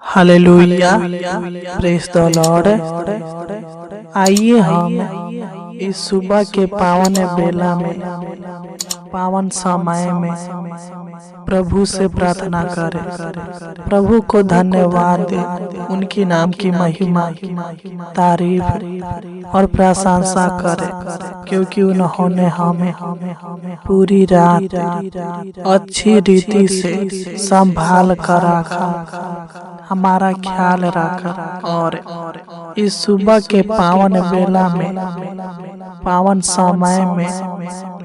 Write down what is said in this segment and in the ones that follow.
Hallelujah, praise the Lord. आइए हम इस सुबह के पावन बेला में, पावन समय में प्रभु से प्रार्थना करें, प्रभु को धन्यवाद दें, उनकी नाम की महिमा, तारीफ और प्रशंसा करें, क्योंकि उन्होंने हमें पूरी रात अच्छी रीति से संभाल कर रखा, हमारा ख्याल रखा और इस सुबह के पावन बेला में, पावन समय में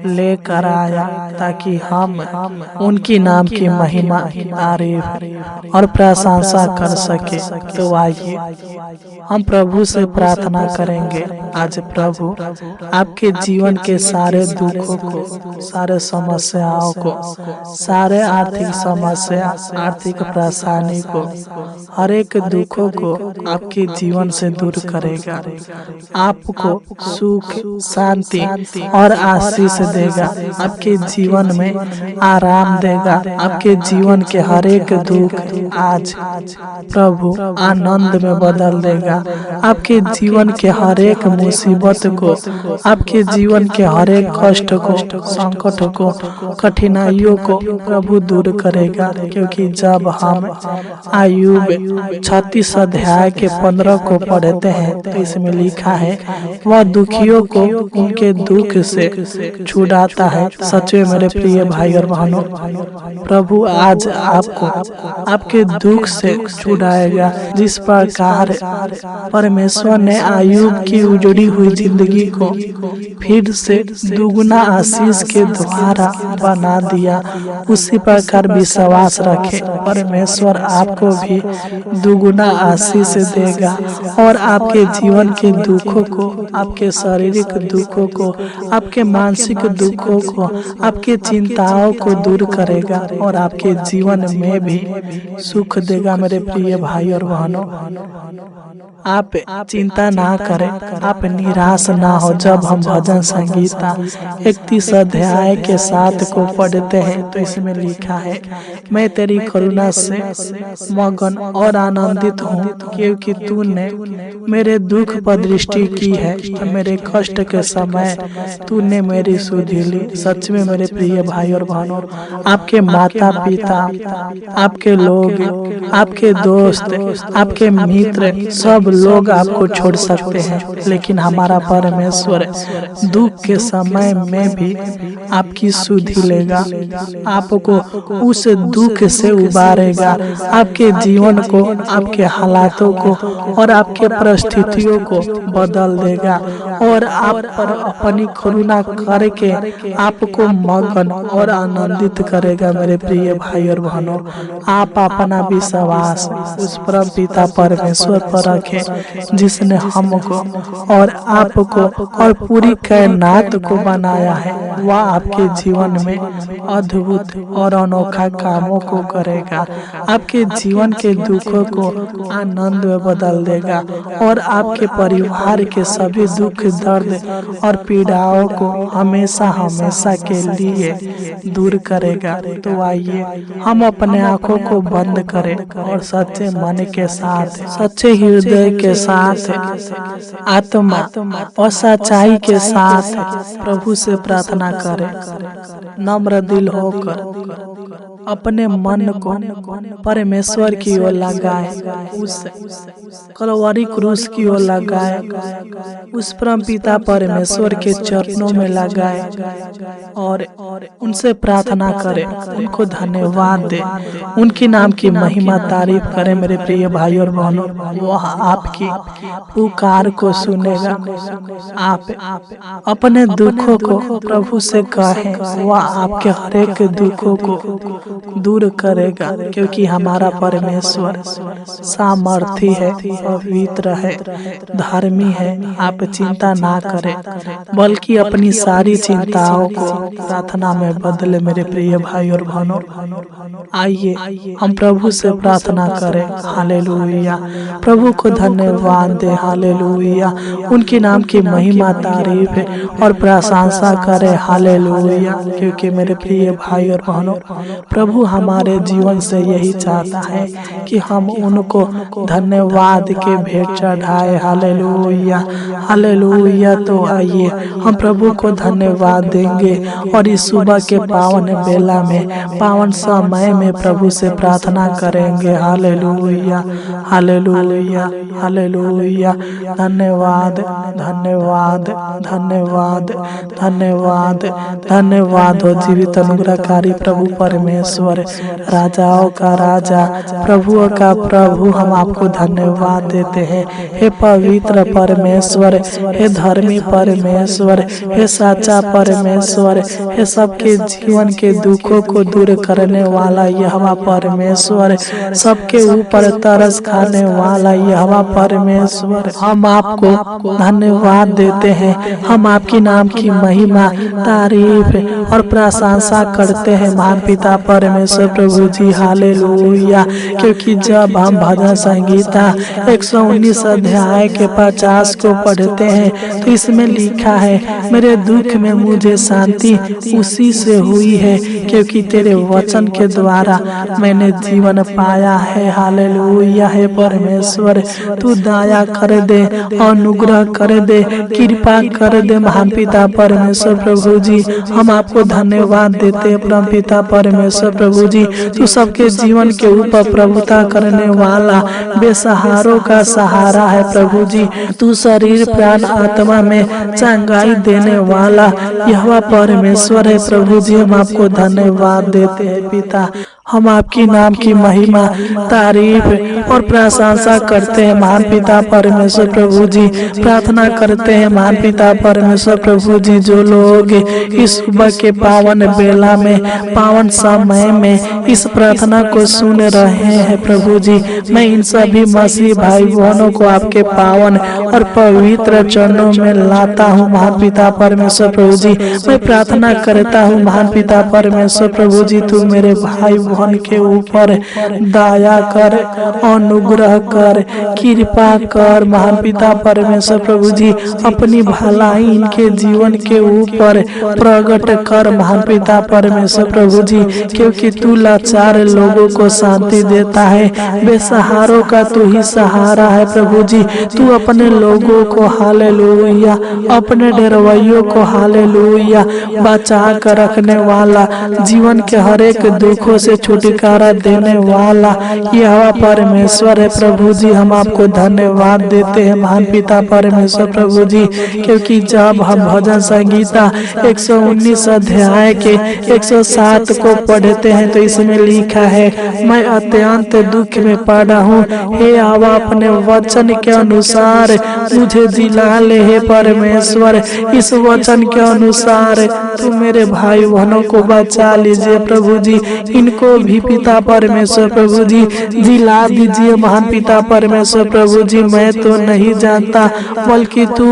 लेकर आया, ताकि हम उनकी नाम की महिमा, तारीफ और प्रशंसा कर सके। तो आइए हम प्रभु से प्रार्थना करेंगे। आज प्रभु आपके जीवन के सारे दुखों को, सारे समस्याओं को, सारे आर्थिक समस्या, आर्थिक परेशानी को, हर एक दुखों को आपके जीवन से दूर करेगा, आपको सुख, शांति और आशीष देगा, आपके जीवन में आराम देगा, आपके जीवन के हर एक दुख आज प्रभु आनंद में बदल देगा, आपके जीवन के हर एक मुसीबत को, आपके जीवन के हर एक कष्ट को, संकट को, कठिनाइयों को प्रभु दूर करेगा। क्योंकि जब हम आयुब 36 अध्याय के 15 को पढ़ते हैं तो इसमें लिखा है, वह दुखियों को उनके दुख से छुड़ाता है। सच में मेरे प्रिय भाई और बहनों, प्रभु आज आपको आपके दुख से छुड़ाएगा। जिस प्रकार परमेश्वर ने आयुब की उजड़ी हुई जिंदगी को फिर से दुगुना आशीष के द्वारा बना दिया, उसी प्रकार विश्वास रखे, परमेश्वर आपको भी दुगुना आशीष देगा और आपके जीवन के दुखों को, आपके शारीरिक दुखों को, आपके मानसिक दुखों को, आपके चिंताओं को दूर करेगा और आपके जीवन में भी सुख देगा। मेरे प्रिय भाई और बहनों, आप चिंता ना करें, आप निराश ना हो। जब हम भजन संगीता 31 अध्याय के 7 को पढ़ते हैं तो इसमें लिखा है, मैं तेरी करुणा से मगन और आनंदित हूँ, क्योंकि तूने मेरे दुख पर दृष्टि की है, मेरे कष्ट के समय तूने मेरी सुधि ली। सच में मेरे प्रिय भाई और बहनों, आपके माता पिता, आपके लोग, आपके दोस्त, आपके मित्र, सब लोग आपको छोड़ सकते हैं, लेकिन हमारा परमेश्वर दुख के समय में भी आपकी सुधि लेगा, आपको उस दुख से उबारेगा, आपके जीवन को, आपके हालातों को और आपके परिस्थितियों को बदल देगा और आप पर अपनी करुणा करके आपको मगन और आनंदित करेगा। मेरे प्रिय भाई और बहनों, आप अपना विश्वास उस परम पिता परमेश्वर पर रखें, जिसने हमको और आपको और पूरी कायनात को बनाया है। वह आपके जीवन में अद्भुत और अनोखा कामों को करेगा, आपके जीवन के दुखों को आनंद में बदल देगा और आपके परिवार के सभी दुख, दर्द और पीड़ाओं को हमेशा हमेशा के लिए दूर करेगा। तो आइए हम अपने आंखों को बंद करें और सच्चे मन के साथ, सच्चे हृदय के साथ, आत्मा और सच्चाई के साथ प्रभु से प्रार्थना करें। नम्र दिल होकर अपने मन को परमेश्वर की ओर लगाए, उस कलवरी क्रूस की ओर लगाए, उस परम पिता परमेश्वर के चरणों में लगाए और उनसे प्रार्थना करें, उनको धन्यवाद दे, उनकी नाम की महिमा, तारीफ करें। मेरे प्रिय भाई और बहनों, वह आपकी पुकार को सुनेगा। आप अपने दुखों को प्रभु से कहें, वह आपके हर एक दुखों को दूर करेगा, क्योंकि हमारा परमेश्वर सामर्थी है, पवित्र है, धर्मी है। आप चिंता ना करें, बल्कि अपनी सारी चिंताओं को प्रार्थना में बदले। मेरे प्रिय भाई और बहनों, आइए हम प्रभु से प्रार्थना करें। हालेलुया, प्रभु को धन्यवाद दे। हालेलुया, उनके नाम की महिमा, तारीफ और प्रशंसा करें। हालेलुया, क्योंकि मेरे प्रिय भाई और बहनों, प्रभु हमारे जीवन से यही चाहता है कि हम उनको धन्यवाद के भेंट चढ़ाए। Hallelujah hallelujah. तो आइए हम प्रभु को धन्यवाद देंगे और इस सुबह के पावन बेला में, पावन समय में प्रभु से प्रार्थना करेंगे। Hallelujah hallelujah hallelujah. धन्यवाद धन्यवाद धन्यवाद धन्यवाद धन्यवाद हो जीवित अनुग्रहकारी प्रभु परमेश्वर, राजाओं का राजा, प्रभुओं का प्रभु, हम आपको धन्यवाद देते हैं। हे पवित्र परमेश्वर, हे धर्मी परमेश्वर, हे सच्चा परमेश्वर, हे सबके जीवन के दुखों को दूर करने वाला यहोवा परमेश्वर, सबके ऊपर तरस खाने वाला यहोवा परमेश्वर, हम आपको धन्यवाद देते हैं। हम आपकी नाम की महिमा, तारीफ और प्रशंसा करते हैं महान पिता परमेश्वर प्रभु जी। हालेलुया। क्योंकि जब हम भजन संगीता 119 अध्याय के 50 को पढ़ते हैं तो इसमें लिखा है, मेरे दुख में मुझे शांति उसी से हुई है क्योंकि तेरे वचन के द्वारा मैंने जीवन पाया है। हालेलुया। है परमेश्वर, तू दया कर दे, अनुग्रह कर दे, कृपा कर दे महान पिता परमेश्वर प्रभु जी। हम आपको धन्यवाद देते हैं परम पिता परमेश्वर प्रभु जी। तू सबके जीवन के ऊपर प्रभुता करने वाला, बेसहारों का सहारा है प्रभु जी। तू शरीर प्राण आत्मा में चंगाई देने वाला यहोवा परमेश्वर है प्रभु जी। हम आपको धन्यवाद देते हैं पिता। हम आपकी नाम की महिमा, तारीफ और प्रशंसा करते हैं महान पिता परमेश्वर प्रभु जी। प्रार्थना करते हैं महान पिता परमेश्वर प्रभु जी, जो लोग इस सुबह के पावन बेला में, पावन समय में इस प्रार्थना को सुन रहे हैं प्रभु जी, मैं इन सभी मसीह भाई बहनों को आपके पावन और पवित्र चरणों में लाता हूँ महान पिता परमेश्वर प्रभु जी। मैं प्रार्थना करता हूँ महान पिता परमेश्वर प्रभु जी, तू मेरे भाई बहन के ऊपर दया कर, अनुग्रह कर, कृपा कर महान पिता परमेश्वर प्रभु जी। अपनी भलाई इनके जीवन के ऊपर प्रकट कर महान पिता परमेश्वर प्रभु जी, क्योंकि तू लाचार लोगों को शांति देता है, बेसहारों का तू ही सहारा है प्रभु जी। तू अपने लोगों को हालेलुया, अपने डेरवैयों को हालेलुया बचा कर रखने वाला, जीवन के हर एक दुखों से छुटकारा देने वाला यहोवा परमेश्वर है प्रभु जी। हम आपको धन्यवाद देते हैं महान पिता परमेश्वर प्रभु जी, क्योंकि जब हम भजन संगीता 119 अध्याय के 107 को पढ़ते हैं तो इसमें लिखा है, मैं अत्यंत दुख में पड़ा हूँ, हे यहोवा अपने वचन के अनुसार मुझे जिला ले। हे परमेश्वर, इस वचन के अनुसार तू मेरे भाई बहनों को बचा लीजिए प्रभु जी, इनको भी पिता परमेश्वर प्रभु जी जिला दीजिए महान पिता परमेश्वर प्रभु जी। मैं तो नहीं जानता बल्कि तू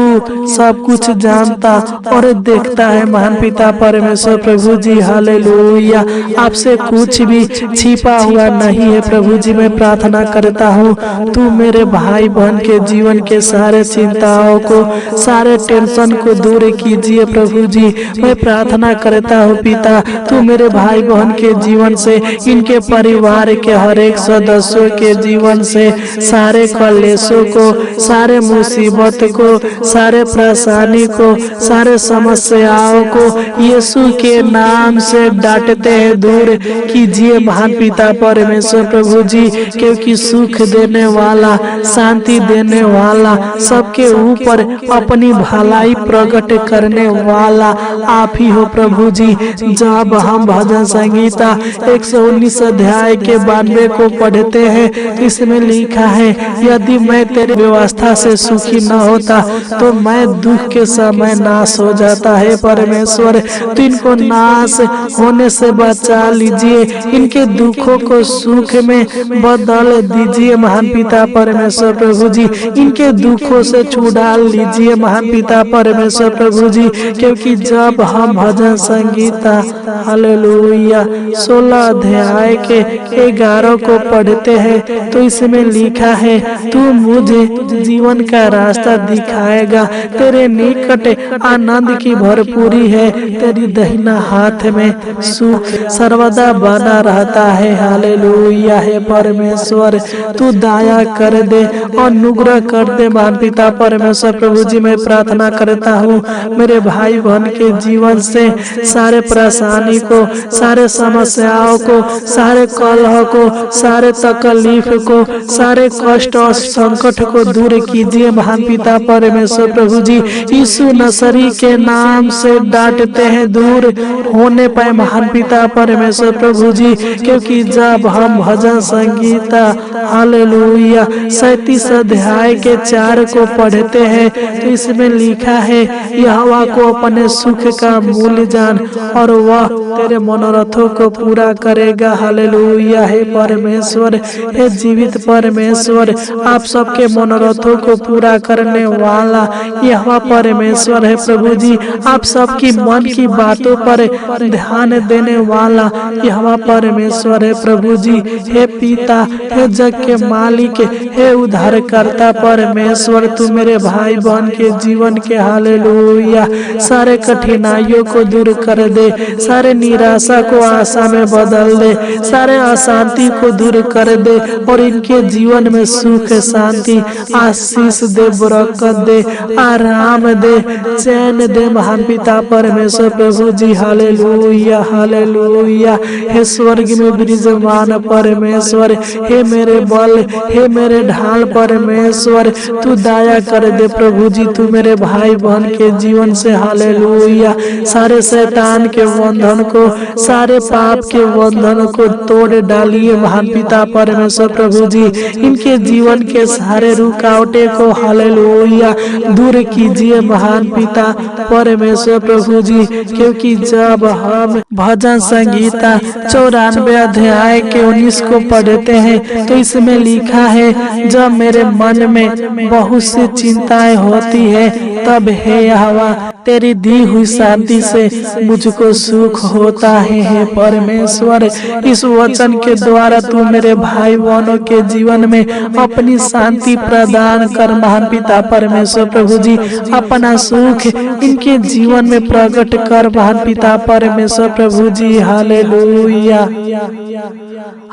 सब कुछ जानता और देखता है महान पिता परमेश्वर प्रभु जी। हालेलुया। आपसे कुछ भी छिपा हुआ नहीं है प्रभु जी। मैं प्रार्थना करता हूँ तू मेरे भाई बहन के जीवन के सारे चिंताओं को, सारे टेंशन को दूर कीजिए प्रभु जी। मैं प्रार्थना करता हूँ पिता, तू मेरे भाई बहन के जीवन से, इनके परिवार के हर एक सदस्यों के जीवन से सारे कलेशों को, सारे मुसीबत को, सारे परेशानी को, सारे समस्याओं को यीशु के नाम से डांटते हैं, दूर कीजिए महान पिता परमेश्वर प्रभु जी, क्योंकि सुख देने वाला, शांति देने वाला, सबके ऊपर अपनी भलाई प्रकट करने वाला आप ही हो प्रभु जी। जब हम भजन संगीता 119 अध्याय के 92 को पढ़ते हैं, इसमें लिखा है, यदि मैं तेरी व्यवस्था से सुखी न होता तो मैं दुख के समय नाश हो जाता है परमेश्वर। तो इनको नाश होने से बचा लीजिए, इनके दुखों को सुख में बदल दीजिए महान पिता परमेश्वर प्रभु जी। इनके दुखों से छुड़ा लीजिए महान पिता परमेश्वर प्रभु जी, क्योंकि जब हम भजन संगीता हालेलुया 16 अध्याय के 11 को पढ़ते हैं तो इसमें लिखा है, तू मुझे जीवन का रास्ता दिखाएगा, तेरे निकट आनंद की भरपूरी है, तेरी दाहिना हाथ में सुख सर्वदा बना रहता है। हालेलुया। है परमेश्वर, तू दया कर दे, अनुग्रह कर दे। महान पिता परमेश्वर प्रभु जी, मैं प्रार्थना करता हूँ मेरे भाई बहन के जीवन से सारे परेशानी को, सारे समस्याओं को, सारे कलह को, सारे तकलीफ को, सारे कष्ट और संकट को दूर कीजिए। महान पिता परमेश्वर प्रभु जी, यीशु नसरी के नाम से डांटते हैं, दूर होने पाए महान पिता परमेश्वर प्रभु जी। क्योंकि जब हम भजन संगीता हालेलुया 37 अध्याय के 4 को पढ़ते हैं तो इसमें लिखा है, यहोवा को अपने सुख का मूल्य जान और वह तेरे मनोरथों को पूरा करेगा। हालेलुया। हे परमेश्वर, हे जीवित परमेश्वर, आप सबके मनोरथों को पूरा करने वाला यहोवा परमेश्वर है प्रभु जी। आप सबकी मन की बातों पर ध्यान देने वाला यहोवा परमेश्वर है प्रभु जी। हे पिता, हे जग के मालिक, हे उद्धारकर्ता परमेश्वर, तू मेरे भाई बहन के जीवन के हालेलुया सारे कठिनाइयों को दूर कर दे, सारे निराशा को आशा में बदल दे, सारे अशांति को दूर कर दे और इनके जीवन में सुख शांति आशीष दे, बरकत दे, आराम दे, चैन दे। महान पिता परमेश्वर प्रभु जी हालेलुया हालेलुया। हे स्वर्ग में विराजमान परमेश्वर, हे मेरे बल, हे मेरे ढाल परमेश्वर, तू दया कर दे प्रभु जी। तू मेरे भाई बहन के जीवन से हालेलुया सारे शैतान के बंधन को, सारे पाप के बंधन को तोड़ डालिए। महान पिता परमेश्वर प्रभु जी, इनके जीवन के सारे रुकावटें को हालेलुया दूर कीजिए। महान पिता परमेश्वर प्रभु जी, क्योंकि जब हम भजन संगीता 94 अध्याय के 19 को पढ़ते हैं तो इसमें लिखा है, जब मेरे मन में बहुत सी चिंताएं होती है तब हे यहोवा तेरी दी हुई शांति से मुझको सुख होता है। हे परमेश्वर, इस वचन के द्वारा तू मेरे भाई बहनों के जीवन में अपनी शांति प्रदान कर। महान पिता परमेश्वर प्रभु जी, अपना सुख इनके जीवन में प्रकट कर। महान पिता परमेश्वर प्रभु जी हालेलुया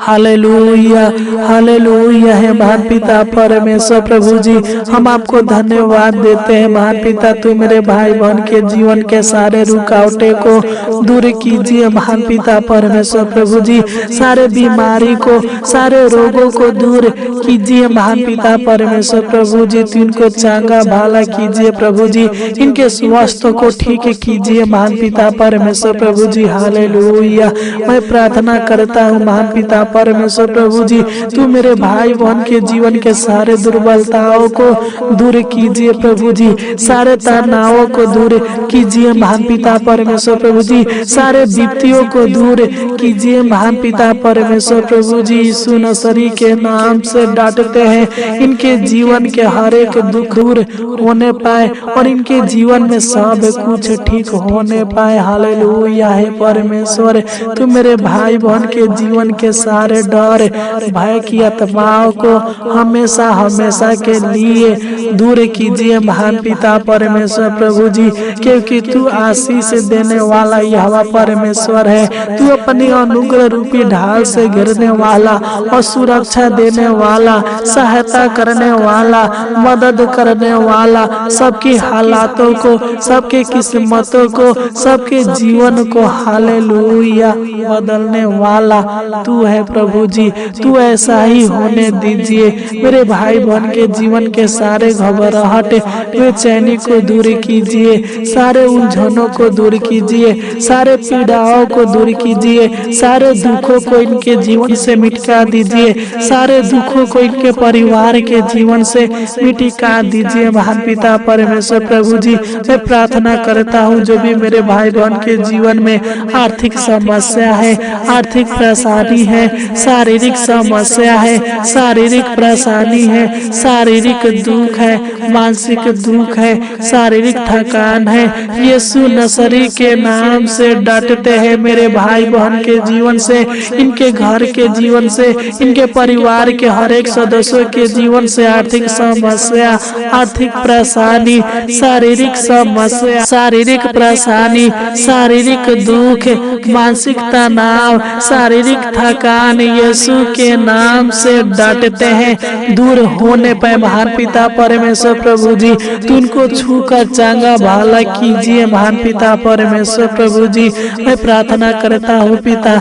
हालेलुया हालेलुया। है महान पिता परमेश्वर प्रभु जी, हम आपको धन्यवाद देते हैं। महान पिता, तू मेरे भाई बहन के जीवन के सारे रुकावटें को दूर कीजिए। महान पिता परमेश्वर प्रभु जी, सारे बीमारी को, सारे रोगों को दूर कीजिए। महान पिता परमेश्वर प्रभु जी, तू इनको चांगा भाला कीजिए प्रभु जी, इनके स्वास्थ्य को ठीक कीजिए। महान पिता परमेश्वर प्रभु जी हालेलुया। मैं प्रार्थना करता हूँ महान पिता परमेश्वर प्रभु जी, तू मेरे भाई बहन के जीवन के सारे दुर्बलताओं को दूर कीजिए प्रभु जी, सारे तनावों को दूर कीजिए। महान पिता परमेश्वर प्रभु जी, सारे विपत्तियों को दूर कीजिए। महान पिता परमेश्वर प्रभु जी, यीशु नसरी के नाम से डांटते हैं, इनके जीवन के हर एक दुख दूर होने पाए और इनके जीवन में सब कुछ ठीक होने पाए। हालेलुया। है परमेश्वर, तू मेरे भाई बहन के जीवन के सारे डर भय की आत्माओं को हमेशा हमेशा के लिए दूर कीजिए। महान पिता परमेश्वर प्रभु जी, क्योंकि तू आशीष देने वाला यहोवा परमेश्वर है। तू अपनी अनुग्रह रूपी ढाल से गिरने वाला और सुरक्षा देने वाला, सहायता करने वाला, मदद करने वाला, सबकी हालातों को, सबके किस्मतों को, सबके जीवन को हालेलुया बदलने वाला तू है प्रभु जी। तू ऐसा ही होने दीजिए। मेरे भाई बहन के जीवन के सारे घबराहट, बेचैनी को दूर कीजिए, सारे उलझनों को दूर कीजिए, सारे पीड़ाओं को दूर कीजिए, सारे दुखों को इनके जीवन से मिटा दीजिए, सारे दुखों को इनके परिवार के जीवन से मिटा दीजिए। महान पिता परमेश्वर प्रभु जी, मैं प्रार्थना करता हूँ जो भी मेरे भाई बहन के जीवन में आर्थिक समस्या है, आर्थिक परेशानी है, शारीरिक समस्या है, शारीरिक परेशानी है, शारीरिक दुख है, मानसिक दुख है, शारीरिक थकान है, यीशु नसरी के नाम से डटते हैं मेरे भाई बहन के जीवन से, इनके घर के जीवन से, इनके परिवार के हर एक सदस्यों के जीवन से आर्थिक समस्या, आर्थिक परेशानी, शारीरिक समस्या, शारीरिक परेशानी, शारीरिक दुख, मानसिक तनाव, शारीरिक थकान यीशु के नाम से डटते हैं, दूर होने पर महान पिता परमेश्वर प्रभु जी तू उनको छू कर चांगा भाला कीजिए। महान पिता परमेश्वर प्रभु जी मैं प्रार्थना करता हूँ पिता,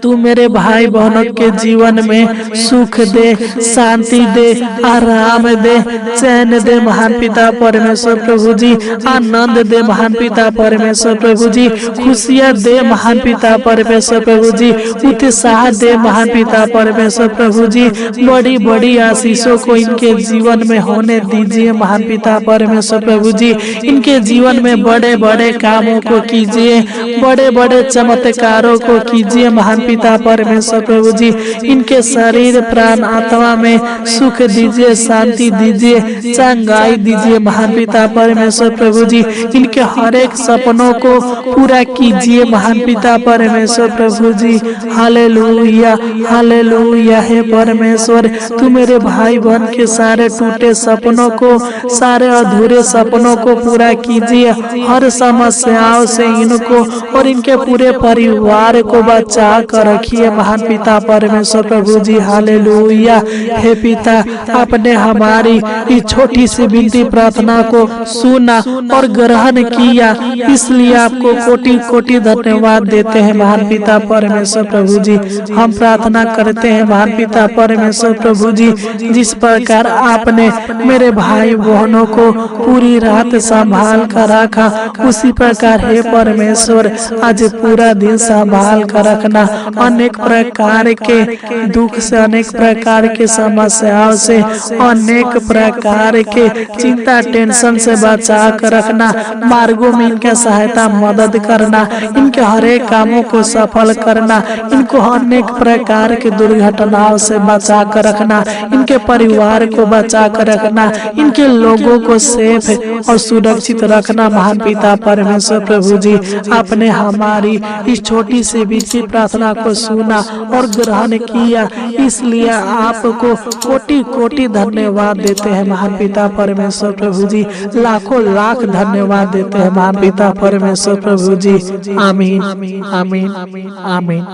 तू मेरे भाई बहनों के जीवन में सुख दे, शांति दे, आराम दे, चैन दे महान पिता परमेश्वर प्रभु जी, आनंद दे महान पिता परमेश्वर प्रभु जी, खुशियाँ दे महान पिता परमेश्वर प्रभु जी, उत्साह दे महान पिता परमेश्वर प्रभु जी, बड़ी बड़ी आशीषों को इनके जीवन में होने दीजिए महान पिता परमेश्वर प्रभु जी, इनके जीवन में बड़े बड़े कामों को कीजिए, बड़े बड़े चमत्कारों को कीजिए महान पिता परमेश्वर प्रभु जी, इनके शरीर प्राण आत्मा में सुख दीजिए, शांति दीजिए, चंगाई दीजिए महान पिता परमेश्वर प्रभु जी, इनके हर एक सपनों को पूरा कीजिए महान पिता परमेश्वर प्रभु जी। हालेलुया हालेलुया हे परमेश्वर, तू मेरे भाई बहन के सारे टूटे सपनों को, सारे अधूरे सपनों को पूरा कीजिए, हर समस्याओं से इनको और इनके पूरे परिवार को बचा कर रखिए महान पिता परमेश्वर प्रभु जी। हालेलुया हे पिता, आपने हमारी इस छोटी सी विनती प्रार्थना को सुना और ग्रहण किया, इसलिए आपको कोटि कोटि धन्यवाद देते हैं महान पिता परमेश्वर प्रभु जी। हम प्रार्थना करते हैं महान पिता परमेश्वर प्रभु जी, जिस प्रकार आपने मेरे भाई बहनों को पूरी रात संभाल कर रखा, उसी प्रकार हे परमेश्वर आज पूरा दिन संभाल कर रखना, अनेक प्रकार के दुख से, अनेक प्रकार के समस्याओं से, अनेक प्रकार के चिंता टेंशन से बचा कर रखना, मार्गों में इनका सहायता मदद करना, इनके हर एक कामों को सफल करना, इनको अनेक प्रकार के दुर्घटनाओं से बचा कर रखना, इनके परिवार को बचा कर रखना, इनके लोगों को सेफ और सुरक्षित रखना महान पिता परमेश्वर प्रभु जी। आपने हमारी इस छोटी सी विनती प्रार्थना को सुना और ग्रहण किया, इसलिए आपको कोटि कोटि धन्यवाद देते हैं महान पिता परमेश्वर प्रभु जी, लाखों लाख धन्यवाद देते हैं महान पिता परमेश्वर प्रभु जी। आमीन आमीन आमीन आमीन।